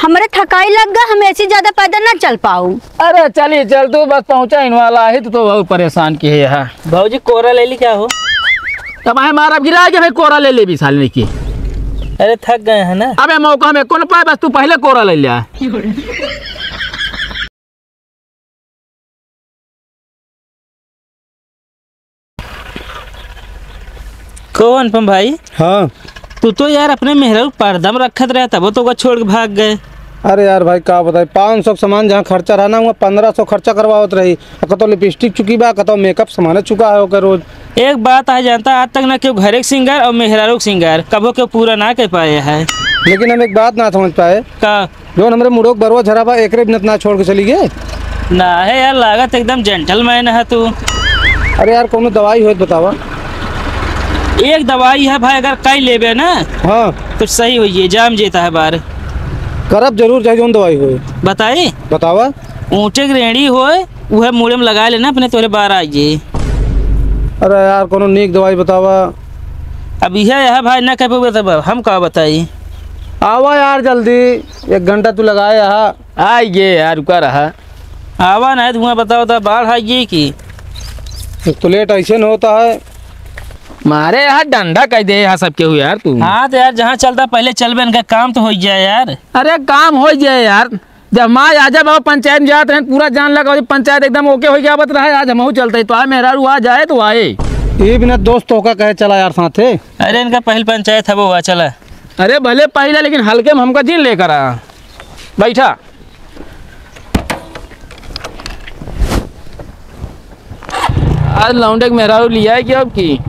हमारे थकाई लग गया, हम ऐसे ज्यादा पैदल ना चल पाऊँ। अरे चलिए चल, तू बस पहुंचा इन वाला है तो बहुत परेशान की है। भाजी कोरा ले ली क्या हो? तब हमारा गिरा के भाई कोरा ले ले भी साल नहीं की। अरे थक गए हैं ना। अबे मौका में कौन पाए, बस तू पहले कोरा ले लिया। कौन अनुपम भाई? हाँ। तू तो यार अपने मेहरा परदम रखत रहा था, वो तो छोड़ के भाग गए। अरे यार भाई क्या बताए, 500 सामान जहाँ खर्चा रहना हुआ 1500 खर्चा करवावत रही। कतो लिपस्टिक चुकी बा, कतो मेकअप सामान चुका है ओकर रोज। एक बात आ जानता, आज तक ना क्यों घरे सिंगर और मेहरारू सिंगर कबो क्यों पूरा ना कर पाए है। लेकिन हम एक बात ना समझ पाए, का जो हमारे मुड़ोक बरवा झरा बा एक मिनट ना छोड़ के चली गए। ना है यार, लागत एकदम जेंटलमैन है तू। अरे यार कोनो दवाई हो बतावा। एक दवाई है भाई, अगर कई लेबे ना हाँ तो सही होइए, जाम जेता है बार। करब जरूर चाहिए, जोन दवाई हो बताई बतावा। ऊँचे ग्रेडी हो वह मुड़े में लगा लेना अपने, तोरे बार आइए। अरे यार कोनो नीक दवाई बतावा। अब यह है भाई ना कह पाओगे, हम का बताई। आवा यार जल्दी, 1 घंटा तू लगाए यहाँ। आइए यार, रुका रहा। आवा ना धुआं बताओ तो बाढ़ आइए की। तो लेट ऐसे न होता है। मारे यहाँ डंडा कह दे यहाँ सबके हुए यार तू। हाँ तो यार जहाँ चलता पहले चल इनका काम तो हो जाए यार। अरे काम हो जाए यार, जब माँ आजा बाबा पंचायत में जाते हैं पूरा जान लगा, पंचायत एकदम ओके हो गया बता रहा है। आज हम चलते तो आए, मेहरा आ जाए तो आए। ये बिना दोस्त होकर कहे चला यार साथे। अरे इनका पहल पंचायत है वो हुआ चला। अरे भले पहले लेकिन हल्के में हमका जिन लेकर आ। बैठा आज लौंडे के मेहरारू लिया है क्या अब की?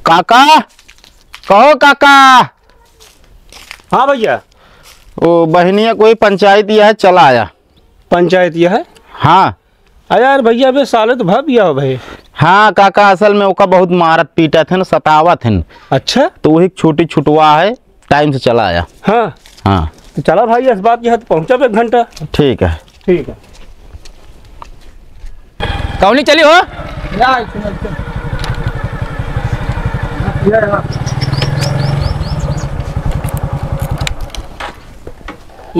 काका कहो काका। हाँ भैया। ओ बहनिया कोई पंचायत यह है, चला आया। पंचायत यह है? हाँ। अरे यार भैया अबे साले तो भाबिया हो भाई। हाँ काका, असल में ओका बहुत मारत पीटा थे, सतावा थे। अच्छा। तो वही छोटी छुटवा है, टाइम से चला आया। हाँ हाँ तो चला भाई, इस बात यहाँ तो पहुँचा 1 घंटा। ठीक है। ठीक है। कौनी चली हो? ये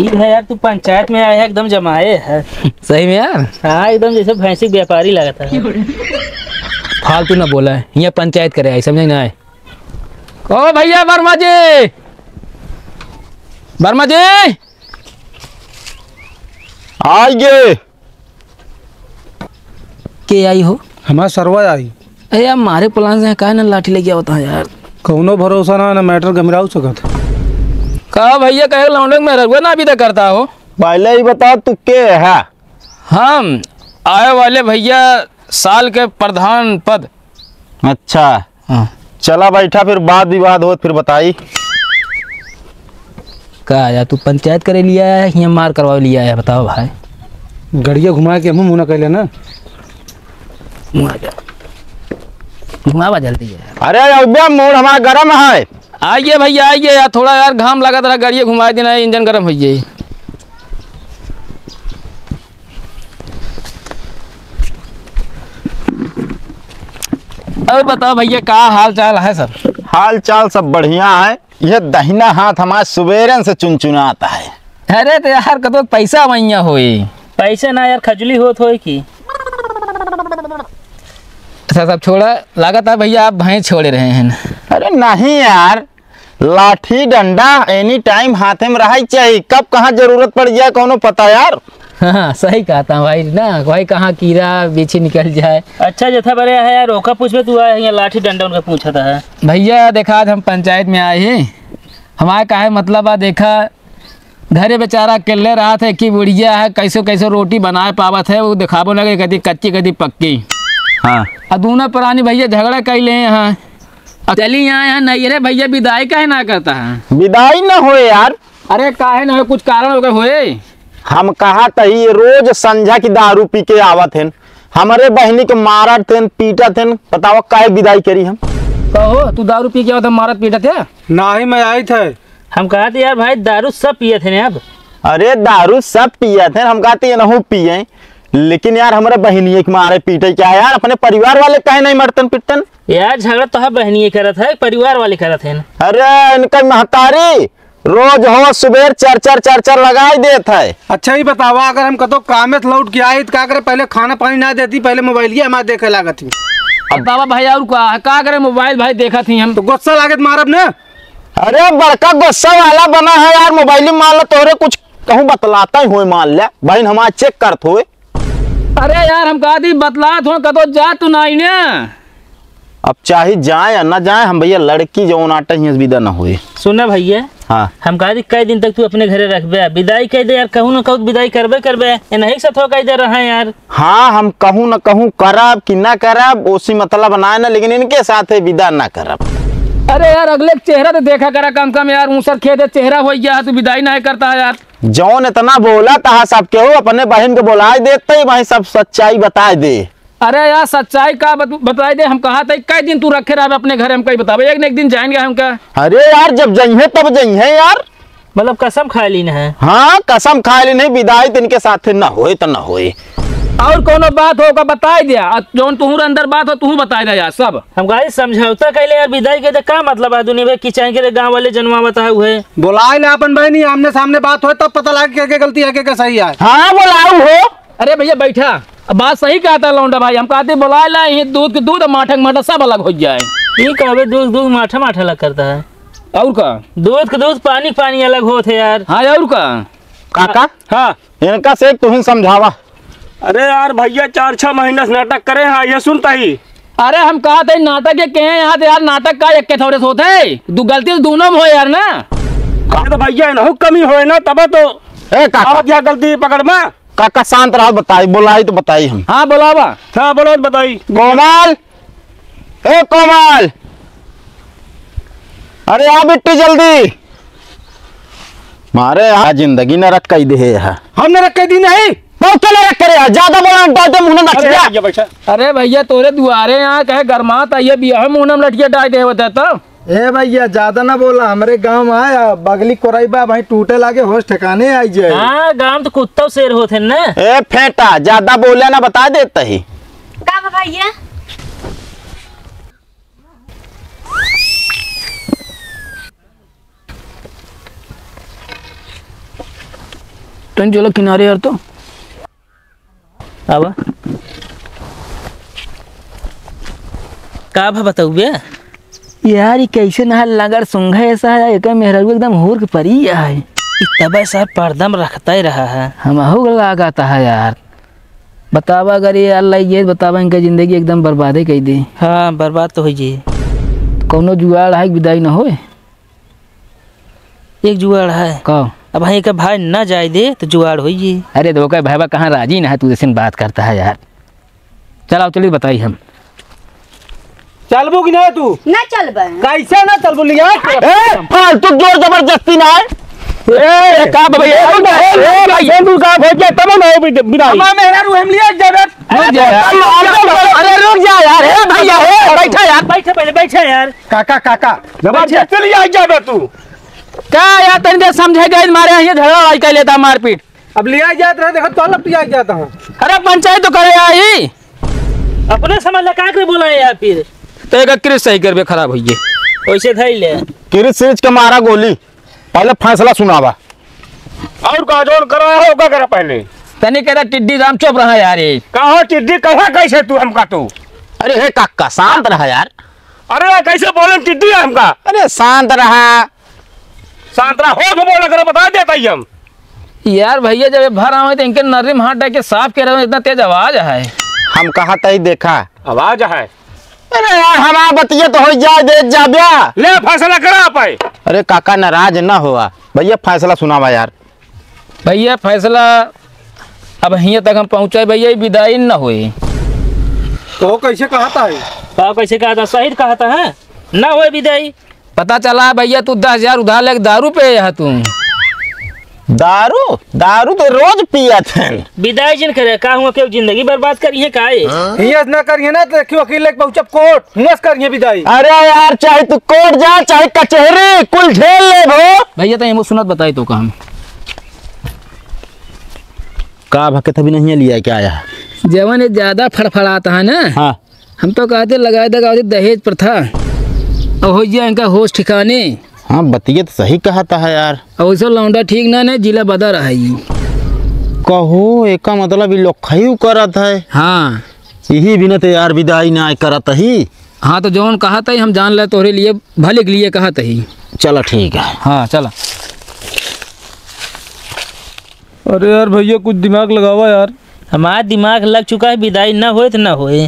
है यार, तू पंचायत में आया है एकदम जमाए है। सही में यार। हाँ एकदम जैसे भैंसी व्यापारी लगता है। फालतू ना बोला है, यहाँ पंचायत करे आई, समझ ना आए। ओ भैया वर्मा जी, वर्मा जी आइए। के आई हो? हमारा सरवा आई। अरे यार मारे प्लान से कहा ना लाठी लग गया होता है यार। कौनो भरोसा ना मैटर गमराऊ सकत। कहा भैया कहे लौंडे में रघुआ ना अभी तक करता हो। पहले ही बता तू के है? हम आए वाले भैया साल के प्रधान पद। अच्छा हाँ। चला बैठा, फिर बात विवाद हो फिर बताई। कहा यार तू पंचायत करे लिया है या मार करवा लिया है, बताओ भाई। गड़िया घुमा के मुँह ना कहले ना। घुमावा जल्दी है। अरे अब्बा मूड हमारा गर्म है। आइए भैया आइए यार, थोड़ा यार घाम लगा था, गाड़िया घुमा देना, इंजन गर्म हो जाए। अब बताओ भैया क्या हाल चाल है सर? हाल चाल सब बढ़िया है। यह दहिना हाथ हमारे सुबेरन से चुनचुनाता है। अरे तो यार कतो पैसा वैया होई। पैसे ना यार खजली होत हो की। अच्छा सब छोड़ा, लागत है भैया आप भैंस छोड़े रहे हैं। अरे नहीं यार, लाठी डंडा एनी टाइम हाथे में रहा चाहिए, कब कहाँ जरूरत पड़ जाए कोनो पता यार। हाँ सही कहता हूँ भाई ना, भाई कहाँ कीड़ा बीछी निकल जाए। अच्छा जथा बड़े है यार, ओका पूछबे तू आया यहाँ लाठी डंडा उनका पूछा था है। भैया देखा आज हम पंचायत में आए हैं, हमारे का है मतलब आ देखा घरे बेचारा अकेले रहा था कि बुढ़िया है कैसे कैसे रोटी बनाए पावत है, वो दिखाबो लगे कभी कच्ची कभी पक्की। हाँ और दोनों प्राणी भैया झगड़ा कर ले यहाँ। चली यहाँ नहीं रे भैया, विदाई काहे ना करता है? विदाई न होए यार। अरे काहे ना हो, कुछ कारण होकर होए। हम कहा तही रोज संझा की दारू पी के आवत हैं, हमारे बहनी के मारत थे पीटत थे, बताओ काहे विदाई करी हम? कहो तू दारू पी के आवत मारत पीटत है? ना ही मैं आई थे। हम कहा थे यार भाई दारू सब पिए थे ना अब। अरे दारू सब पिए थे, हम कहते नहू पिए, लेकिन यार हमारे बहनिए के मारे पीटे क्या है यार, अपने परिवार वाले कहे नहीं मरतन पिटन। यार झगड़ा तो बहनी करत है, परिवार वाले करत है। अरे इनका महतारी रोज हो सुबह चर लगाई देत है। अच्छा ही बतावा, अगर हम कतो काम से लौट के आए तो क्या करे, पहले खाना पानी ना देती, पहले मोबाइल हमारे देखे लागत थी। बतावा भाई और का करे, मोबाइल भाई देखा थी हम तो गुस्सा लागत मारब ना। अरे बड़का गुस्सा वाला बना है यार, मोबाइल मान लो तोहरे कुछ कहूँ बतलाता ही हो, मान लिया बहन हमारा चेक करत हो। अरे यार हम कहा थी बतलात हो कतो जा तू नहीं ना। अब चाहे जाए या ना जाए, हम भैया लड़की जो नाटक ही विदा न हुए। सुना भैया, हाँ हम कहा कई दिन तक तू अपने घरे रखबे, विदाई कह दे यार, कहूँ न कहूँ विदाई करबे नहीं साथ हो कह दे रहा है यार। हाँ हम कहूँ न कहूँ करब कि ना करब उसी मतलब बनाए ना, लेकिन इनके साथ है विदा ना करब। अरे यार अगले चेहरा तो देखा करा कम कम यार, ऊसर खेत चेहरा हो गया तू विदाई नहीं करता है यार। जौन इतना बोला था सब के हो, अपने बहन को बुला देते ही वही सब सच्चाई बता दे। अरे यार सच्चाई का बताई दे, हम कहा था कई दिन तू रखे रहा अपने घर, हम कहीं बतावे एक न एक दिन जाएंगे हम क्या। अरे यार जब जइहे तब जइहे यार, मतलब कसम खा ली है। हाँ कसम खा ली नहीं, विदाई तो इनके साथ न होए तो न होए। और कोनो बात होगा बताई दिया, जौन तुहूर अंदर बात हो तू बताई दे यार सब। हम कहा समझौता कैले यार, विदाई के का मतलब है दुनिया में कि चाहे के गांव वाले जनवा बताए हुए बुलाए ले अपन बहनी, आमने सामने बात हो तब पता लगे क्या गलती है क्या सही है। हाँ बुलाऊ हो। अरे भैया बैठा, अब बात सही कहता लौंडा भाई, हम कहते बुला ला दूध के दूध माठक माठा सब अलग हो जाए। ये कहवे दूध माठा अलग करता है, और का दूध के दूध पानी अलग होते यार। हाँ और का काका हाँ इनका से तुम समझावा। अरे यार भैया 4-6 महीने से नाटक करे हैं, ये सुनता ही। अरे हम कहा थे नाटक के कहे यहाँ तो यार, नाटक का एक के थोड़े से होते है, गलती तो दोनों में हो यार ना। अरे तो भैया ना कमी होए ना तब तो ए काका, अब क्या गलती पकड़ में। काका शांत रहो, बताई बुलाई तो बताई हम। हाँ बोलावा। हाँ बोलो बताई। कोमल, ए कोमल, अरे आ बिट्टी जल्दी, मारे यहाँ जिंदगी न रख कई दे है। हमने रखे दी नहीं, बहुत रख करे यार, ज्यादा बोला डालते मुंह में अरे लटकिया। भैया बैठा। अरे भैया तोरे दुआरे यहाँ कहे गरमात आइए बिया मुँह में लटकिया डाल दे होता तो। ए भैया ज्यादा ना बोला, हमारे गांव में आया बगली कोराइबा भाई टूटे लागे होश ठिकाने आई जाए। हाँ गांव तो कुत्ता शेर होते ना। ए फेंटा ज्यादा बोले ना बता देता ही। का भैया तुम चलो किनारे यार, तो अब का बताऊ बे यार ये कैसे नहा लगर सुंघा ऐसा है, एक मेहरारू एकदम होर के परी है। तब सर पर्दम रखता ही रहा है, हम हो लगाता है यार। बतावा अगर ये अल्लाह ये बतावा इनका जिंदगी एकदम बर्बादे कर दी। हाँ बर्बाद तो हो जी। कोनो जुआड़ है विदाई न होए। एक जुआड़ है कहो अब भाई का भाई न जाए दे तो जुआड़ हो जी। अरे धोखा भाई कहाँ राजी ना है, तू जैसे बात करता है यार। चलो चलिए बताइए हम चलबू कि नहीं तू? ना चलबे कैसे ना चलबू लिया? फालतू जोर जबरदस्ती ना है। ए का भैया ए भाई तू का हो गया तब ना बिदाई। हमारा मेहरारू हम लिया जरूरत। अरे रुक जा यार, ए भैया ए बैठा यार, बैठे पहले बैठे यार। काका काका जबरदस्ती लिया जाबे तू। क्या यार तनिक समझेगा, मारे यहाँ झगड़ा लड़ाई कर लेता मारपीट। अब लिया जात रहे, देखो तो लपटिया जाता हूँ। अरे पंचायत तो करे आई, अपने समझ लगा के बुलाए यार, फिर तो एक क्रिस सही करबे खराब होइए। वैसे धई ले किरिस सीरीज के मारा गोली, पहले फैसला सुनावा। और का जोन करा हो का करा पहले। तनी कह रहा टिड्डी राम चुप रहा यार ये। कहा टिड्डी कहा कैसे तू हमका तू। अरे हे काका शांत रहा यार। अरे कैसे बोले टिड्डी है हमका। अरे शांत रहा, सांतरा हो तो बोला कर बता देता ही हम। यार भैया जब ये भर आवे तो इनके नर्री में हाथ डाल के साफ कह रहे हो, इतना तेज आवाज है। हम कहा तही देखा। आवाज है। अरे यार हमारा बतिया तो हो जाए दे जाबिया। ले फैसला करा पाए। अरे काका नाराज ना हुआ, भैया फैसला सुनावा यार। भैया फैसला अब यहाँ तक हम पहुँचे भैया, विदाई न हुई तो कैसे कहता है? पाव कैसे कहा था, सही कहा था है ना हो विदाई। पता चला भैया तू 10,000 उधार लेके दारू पे यहाँ तू। दारू दारू तो रोज पिया थे। विदाई जिन करे का हुआ के जिंदगी बर्बाद करी है काहे। हियस ना करिए ना तो क्यों अकेले पहुंचब कोर्ट, हियस करिए विदाई। अरे यार चाहे तू कोर्ट जा चाहे कचहरी कुल झेल ले भो। भैया तो ये सुनत बताई तो काम का भक्त अभी नहीं लिया क्या आया? जवन ये ज्यादा फड़फड़ाता है ना, हाँ हम तो कहते लगा दे दहेज प्रथा और हो गया इनका होश ठिकाने। हाँ बतिया तो सही कहता है यार। और वैसे लौंडा ठीक ना नहीं जिला बदा रहा है ये। कहो एक का मतलब ये लोग खयू करत है। हाँ यही बिना तो यार विदाई ना करत ही। हाँ तो जौन कहा था हम जान ले तोहरे लिए भले के लिए कहा ही। चलो ठीक है। हाँ चला। अरे यार भैया कुछ दिमाग लगावा यार। हमारा दिमाग लग चुका है, विदाई ना होए तो ना होए।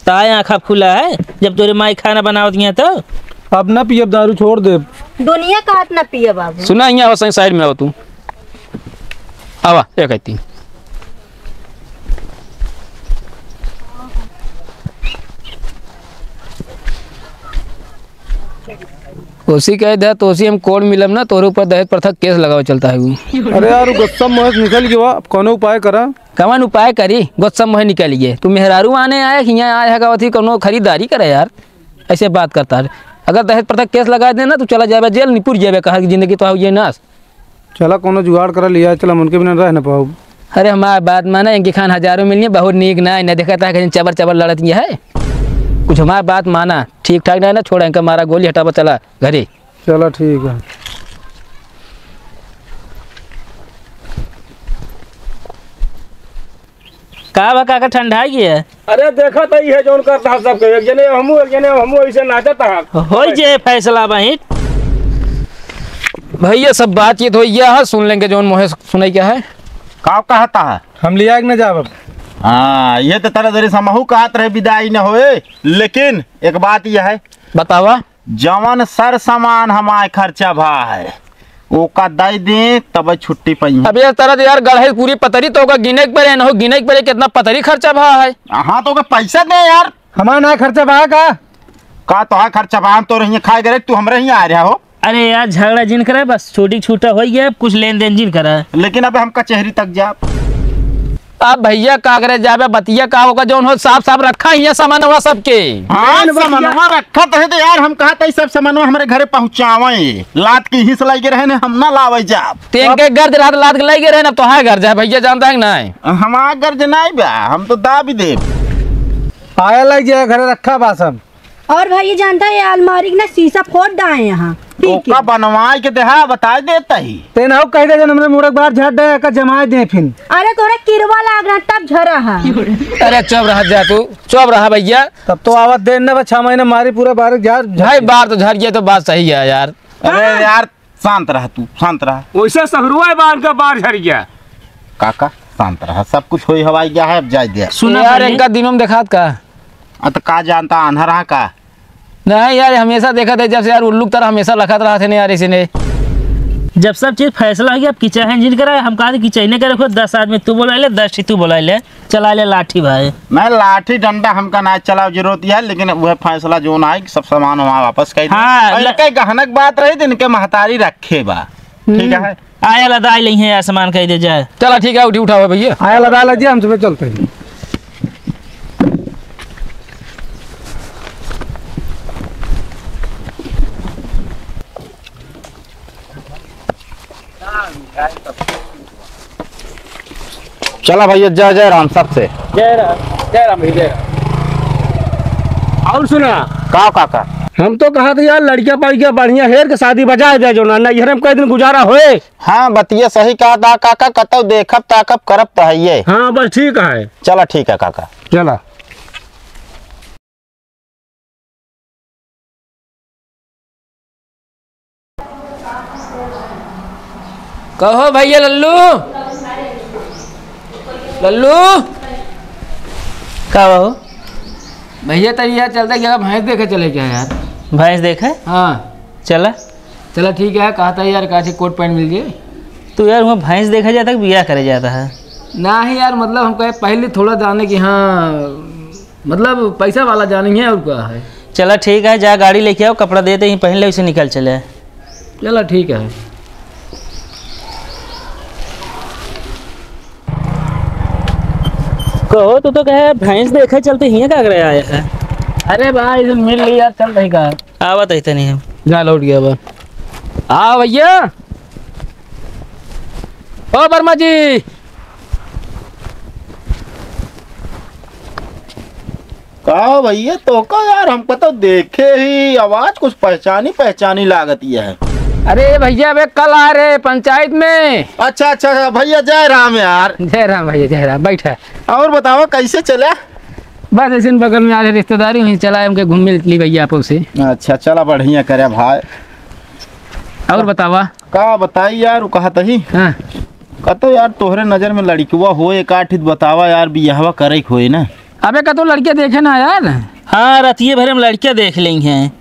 ताए आँखा खुला है जब तोरे माई खाना बनावत दिया तो। अब ना पियब दारू छोड़ दे। दुनिया का हाथ न पिए बाबू। सुना यहाँ आवा सही साइड में आओ तू। आवा एक कहती उसी कह दे तो उसी हम कोड मिलम ना तोरे ऊपर दहेज प्रथा केस लगावे चलता है वो। अरे यार वो गुस्सा मोहस निकल गया, अब कोनो उपाय करा। कवन उपाय करी गुस्सा मोह निकलिए। तू मेहरारू आने आए कि यहाँ आया है कोनो खरीदारी करे यार, ऐसे बात करता है। अगर दहेज प्रथा केस लगा देना तो चला जाए जेल निपुर जाए कहा कि जिंदगी तो ये नाश। चला कोनो जुगाड़ करा लिया, चला उनके बिना रह ना पाओ। अरे हमारी बात माना इनकी खान हजारों मिलिए बहुत नीक ना है, देखा था कहीं चबर चबर लड़त ये है। कुछ हमारी बात माना ठीक ठाक ना छोड़ा इनका मारा गोली हटावा चला घरे। चला ठीक है। का बा काका ठंडा गया? अरे देखा तो ये जोन करता है सबके, एक जने हमू ऐसे नाचता है। हो जे फैसला वहीं। भैया सब बातचीत हो गया है, सुन लेंगे जोन मोहे सुनाई क्या है। का कहता है? हम लिया कि न जाब। हाँ ये तो तरह दरी समहू कहत रहे विदाई न होए, लेकिन एक बात यह है बतावा जवन सर सामान हमारे खर्चा भा है ओका दई दे तब छुट्टी पाई। अब यार तरह यार गढ़ पूरी पतरी तो होगा गिने के परे न हो, गिने के परे कितना पतरी खर्चा भा है। हाँ तो पैसा दे यार। हमारा ना खर्चा बहा का तो है खर्चा बहा, हम तो रही खाए गए तू हमरे ही आ रहा हो। अरे यार झगड़ा जिन करा बस छोटी छोटा हो गया, कुछ लेन देन जिन करा। लेकिन अब हम कचहरी तक जा। अब भैया का करे जाबे बतिया का होगा जो हो साफ साफ रखा ही सामान हुआ सबके। हाँ सामानवा रखा तो है तो यार हम कहा था सब सामानवा हमारे घरे पहुँचावे, लात की हिस्स लाई के रहे ने हम ना लावे जा। तेन के गर्द रात लाद के लाई रहे ना तो है घर जाए भैया जानता है नहीं। हमारा गर्ज नहीं बा, हम तो दा भी दे आया लग जाए घरे रखा बा सब। और भाई ये जानता है ये अलमारी ना शीशा फोड़ डाए यहाँ। ठीक ओका है बनवाए के देहा बता देता ही। तेन हो कह दे जन हमरे मुड़क बाहर झट दे का जमा दे फिर। अरे तोरा किरवा लाग रहा तब झरा है। अरे चुप रहा जा तू चुप रहा भैया। तब तो आवत देन ना 6 महीने मारी पूरा बार भाई बार तो झड़ गया तो बात सही है यार। अरे यार शांत रह तू, शांत रह। वैसे सहरुआ बाल का बार झड़ गया। काका शांत रह, सब कुछ होई हवाई गया है, अब जाए दे। सुना यार इनका दिनों में देखा का तो का जानता अनहरा का नहीं यार हमेशा देखा था जब से यार उल्लू तरह हमेशा लखत रहा थे ना यार इसी ने। जब सब चीज फैसला हो गया अब किचन है जिन करा हम कहा किचन के रखो 10 आदमी तू बोला ले 10 तू बोला ले चला ले लाठी भाई। मैं लाठी डंडा हमका ना चलाओ जरूरत है, लेकिन वह फैसला जो ना है सब सामान वहाँ वापस कर हाँ, गहनक बात रही दिन के महतारी रखे बा। ठीक है आया लदा ले है यार सामान कह दे जाए। चला ठीक है उठी उठाओ भैया। आया लगा लीजिए हम सुबह चलते हैं। चला भैया जय जय राम सबसे। जय राम भैया जय राम। और सुना का काका हम तो कहा था यार लड़कियां पड़कियां बढ़िया हेर के शादी बजा दे जो ना ये हम कई दिन गुजारा होए। हाँ बतिया सही कहा था काका, कतौ देखब ताकब करब तो है। हाँ बस ठीक है। चला ठीक है काका चला। कहो भैया लल्लू लल्लू का हो भैया तरी यार चलता क्या भैंस देखे चले क्या यार। भैंस देखे हाँ चला चला ठीक है कहा था यार कहा कोट पैंट मिल गए। तू यार वहाँ भैंस देखा जाता है बिया करे जाता है ना ही यार मतलब हम कहे पहले थोड़ा जाने की हाँ मतलब पैसा वाला जाने है और क्या है। चला ठीक है जा गाड़ी लेके आओ कपड़ा देते ही पहन ले उसे निकल चले। चला ठीक है। कहो तो कहे भैंस देखा चलते ही का आया है। अरे भाई इधर मिल ली यार चल रही का आवत ऐसा नहीं हम जा लौट गया बा। हाँ भैया ओ वर्मा जी का भैया तो का यार हमको तो देखे ही आवाज कुछ पहचानी लागत ये है। अरे भैया वे कल आ रहे पंचायत में। अच्छा अच्छा भैया जय राम यार। जय राम भैया जय राम। बैठा और बताओ कैसे चला? बस ऐसे बगल में आ रहे रिश्तेदारी हुई चला हमके घूम ली भैया आप से। अच्छा चला बढ़िया करे भाई। और बतावा का बताई यार कहत ही हाँ कतो यार तोहरे नजर में लड़कीवा हो एक आठ बतावा यार बियाहवा करे के होए ना। अबे कतो लड़के देखे ना यार। हाँ रतिये भरे में लड़कियाँ देख ली हैं।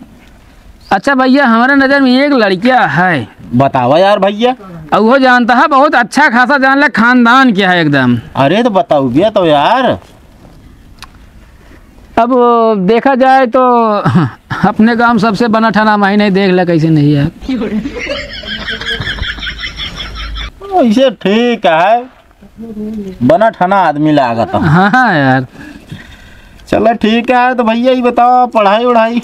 अच्छा भैया हमारे नजर में एक लड़किया है। बतावा यार भैया। और वो जानता है बहुत अच्छा खासा जान ले खानदान क्या है एकदम। अरे तो बताओ भैया तो यार। अब देखा जाए तो अपने गांव सबसे बना ठाना माही नहीं देख ले कैसे नहीं है। ऐसे ठीक है बना ठाना आदमी लागत। हाँ यार चलो ठीक है तो भैया ये बताओ पढ़ाई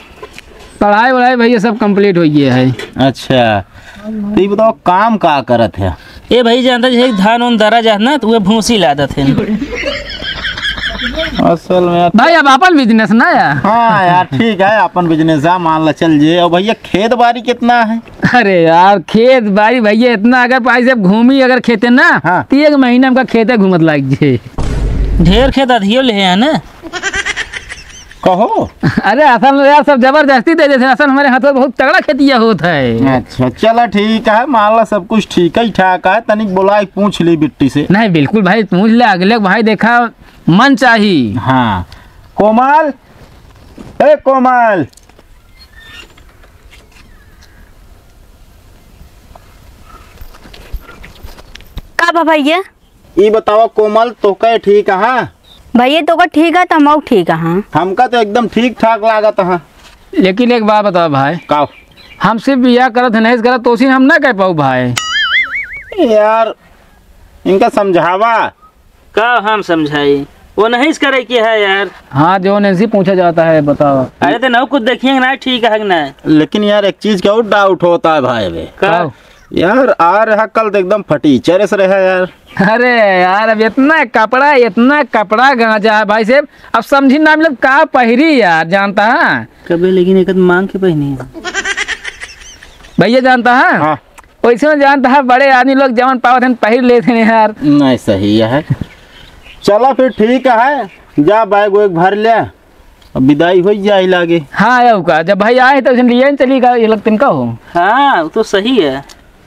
पढ़ाई भैया सब कंप्लीट हो गया है। अच्छा तो ये बताओ काम का करत है? ये भाई जानता है धान उन दरा जात ना तो वह भूसी लादत है। असल में यार भाई अब अपन बिजनेस ना यार। हाँ यार ठीक है अपन बिजनेस है मान ला चल जे। और भैया खेत बाड़ी कितना है? अरे यार खेत बाड़ी भैया इतना अगर पैसे घूमी अगर खेते ना हाँ। तो एक महीना में खेते घूमत लाग जे। ढेर खेत अधियो ले है ना। कहो। अरे असल में यार सब जबरदस्ती दे देते असल हमारे हाथ में बहुत तगड़ा खेतिया होता है। अच्छा चला ठीक है मान ला सब कुछ ठीक ही ठाक है तनिक बोला पूछ ली बिट्टी से। नहीं बिल्कुल भाई पूछ ले अगले भाई देखा मन चाहिए। हाँ कोमल ए कोमल का भैया? ये बताओ कोमल तो कहे ठीक है? भैया तो ठीक है तो हम ठीक है। हमका तो एकदम ठीक ठाक लागत है। लेकिन एक बात बताओ भाई का हम सिर्फ बिया करत नहीं करत तो हम ना कह पाऊ भाई। यार इनका समझावा का हम समझाई वो नहीं करे की है यार। हाँ जो नहीं पूछा जाता है बताओ। अरे तो नौ कुछ देखिए ना ठीक है ना। लेकिन यार एक चीज का और डाउट होता है भाई वे का यार आ रहा कल तो एकदम फटी चेहरे से रहा यार। अरे यार अब इतना कपड़ा गांजा है भाई साहब अब समझी ना मतलब का पहरी यार जानता है कभी लेकिन एक मांग के पहनी है भैया जानता है। हाँ वैसे में जानता है बड़े आदमी लोग जवन पावत हैं पहर लेते हैं यार। नहीं सही है। चलो फिर ठीक है जा बैग वैग भर ले अब विदाई हो जाए लागे। हाँ यू का जब भाई आए तो लिए चली का ये लगता इनका हो। हाँ वो तो सही है।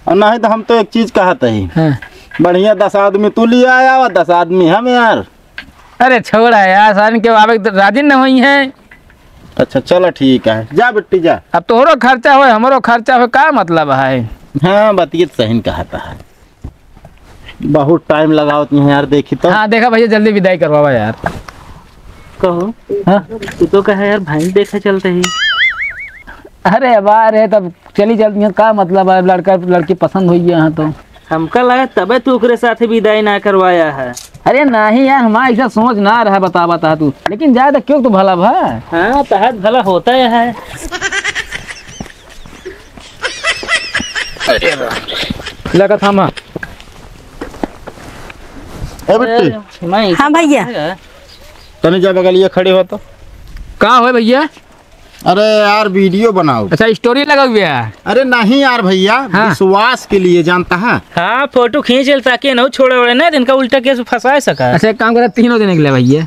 और नहीं तो हम तो एक चीज कहते ही हाँ। बढ़िया 10 आदमी तू ले आया और 10 आदमी हम यार। अरे छोड़ा यार सारे के आवे राजी न हुई है। अच्छा चलो ठीक है जा बिट्टी जा। अब तोहरो खर्चा हो हमारो खर्चा हो का मतलब है। हाँ बतिए सही कहता है बहुत टाइम लगाओ तुम यार देखी तो। हाँ देखा भैया जल्दी विदाई करवावा यार। कहो हाँ? तू तो कहे यार भाई देखा चलते ही। अरे बार है तब चली चलती है का मतलब है लड़का लड़की पसंद हुई है यहाँ तो। हमका लगा तबे तू ओकरे साथ विदाई ना करवाया है। अरे नहीं यार हमारा ऐसा सोच ना रहा बता तू लेकिन जाए तो क्यों तो भला भाई। हाँ तहत भला होता है। लगा थामा। ए बिट्टी हाँ भैया। तने जा बगल ये खड़े हो तो। कहाँ हो भैया? अरे यार वीडियो बनाओ। अच्छा स्टोरी लगा हुआ है। अरे नहीं यार भैया हाँ। विश्वास के लिए जानता है। हाँ फोटो खींच ले ताकि न छोड़े वड़े ना इनका उल्टा केस फंसा सका। अच्छा एक काम करा तीनों दिन निकले भैया।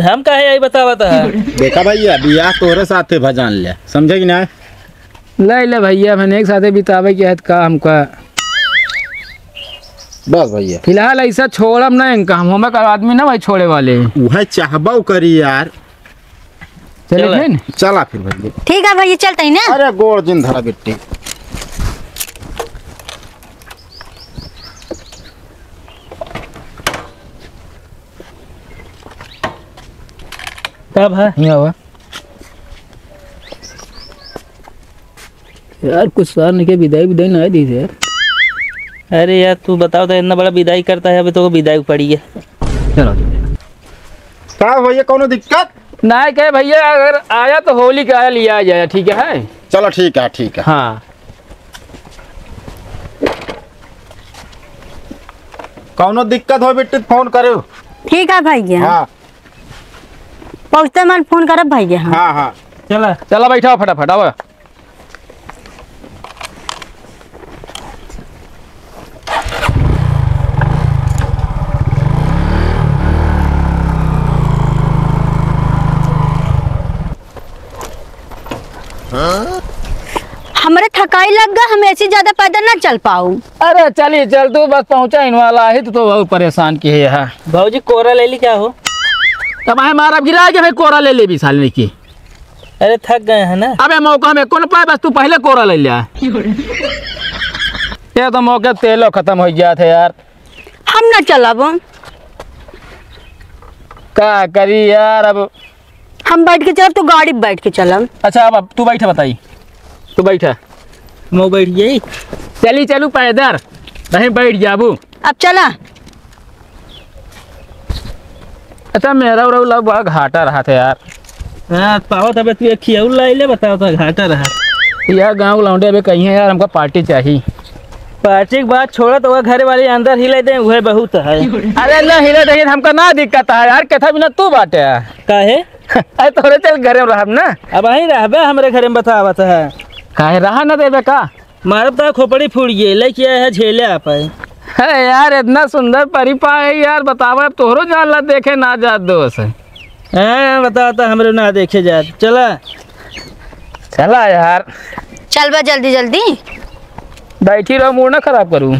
हम कहे यही बतावता है। देखा भैया बियाह तोहरे साथे भजान ले समझे कि ना। ले भैया मैंने एक साथ बितावे की है का हमका बस भैया फिलहाल ऐसा छोड़म ना इनका हम आदमी ना भाई छोड़े वाले। वह चाहबो करी यार। चले फिर चला फिर भैया। ठीक है भैया चलते हैं ना। अरे गोड़ जिन धरा बिट्टी। कब है यहाँ हुआ यार कुछ सार नहीं के विदाई ना दी थी यार। अरे यार तू बताओ तो इतना बड़ा विदाई करता है अभी तो विदाई पड़ी है। चलो का भैया कोनो दिक्कत नहीं कहे भैया अगर आया तो होली का लिया जाए ठीक है। चलो ठीक है। हाँ कोनो दिक्कत हो बिट्टी फोन करो। ठीक है भैया। हाँ पहुँचते मन फोन करब भैया हम। हाँ हाँ चला चला बैठा फटाफट आओ। हमारे थकाई लग गया, हम ऐसे ज्यादा पैदल ना चल पाऊँ। अरे चलिए चल तू बस पहुंचा इन वाला है तो बहुत परेशान की है यहाँ। भाजी कोरा ले ली क्या हो? तब हमें मारा गिरा के भाई कोरा ले भी साल की। अरे थक गए हैं ना। अबे मौका में कौन पाए, बस तू पहले कोरा ले लिया। ये तो मौके तेलो खत्म हो गया था यार। हम ना चलब, क्या करी यार अब। हम बैठ के चलब तो गाड़ी बैठ के चलब। अच्छा अब तू बैठा बताई, तू बैठा। मैं बैठ गई। चली चलू पैदल नहीं बैठ जाबू। अब चला। अच्छा मेरा और बड़ा घाटा रहा था यार। हाँ पावा था तू एक खियाऊ लाई ले, बताओ तो घाटा रहा। यार गाँव लौंडे अभी कहीं है यार, हमको पार्टी चाहिए। पार्टी की बात छोड़ा तो वह घर वाले अंदर हिले दे, वह बहुत है। अरे ना हिले दही हमको ना दिक्कत है यार, कैसा बिना तू बाटे। काहे? अरे थोड़े चल घरे में रहब ना। अब वहीं रहबे हमारे घर में बतावत है। काहे रहा ना देवे का। मारब तो खोपड़ी फूट गई लेके आए है झेले आप आए। है यार इतना सुंदर परी पाए यार, बतावा अब तोहरो जाला देखे ना जात दोस्त। हाँ बताओ तो हमरे ना देखे जात। चला चला यार, चल बा जल्दी जल्दी। बैठी रहो, मूड ना खराब करूँ।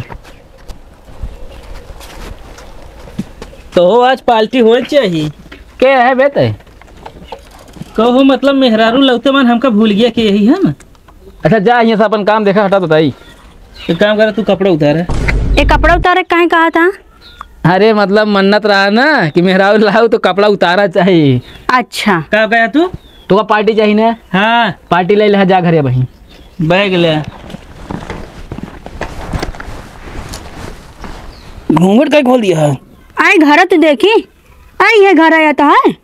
तो आज पार्टी हो चाहिए। क्या है बेटे? कहो मतलब मेहरारू लगते मन हमका भूल गया कि यही है ना। अच्छा जा यहाँ से अपन काम देखा, हटा बताई। एक काम करे तू कपड़ा उतारे। ये कपड़ा उतारे कहीं कहा था? अरे मतलब मन्नत रहा ना कि मेहरारू लाओ तो कपड़ा उतारा चाहिए। अच्छा क्या कहा तू? तो का पार्टी चाहिए ना। हाँ पार्टी ले ले जा घरे वहीं। बैग ले। घूंघट का खोल दिया है। आई घर तो देखी, आई है घर आया तो है।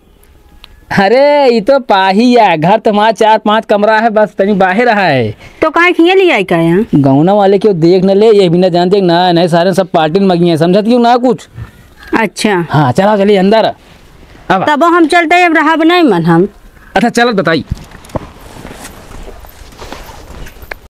अरे ये तो पाही है घर, तुम्हारा 4-5 कमरा है, बस तनी बाहर है। तो कहीं खिया लिया आई का यहाँ? गौना वाले क्यों देख न ले, ये भी ना जानते ना नहीं सारे सब पार्टी में मगी है, समझती क्यों ना कुछ। अच्छा हाँ चला चलिए अंदर अब। तब हम चलते अब रहा नहीं मन हम। अच्छा चलो बताई।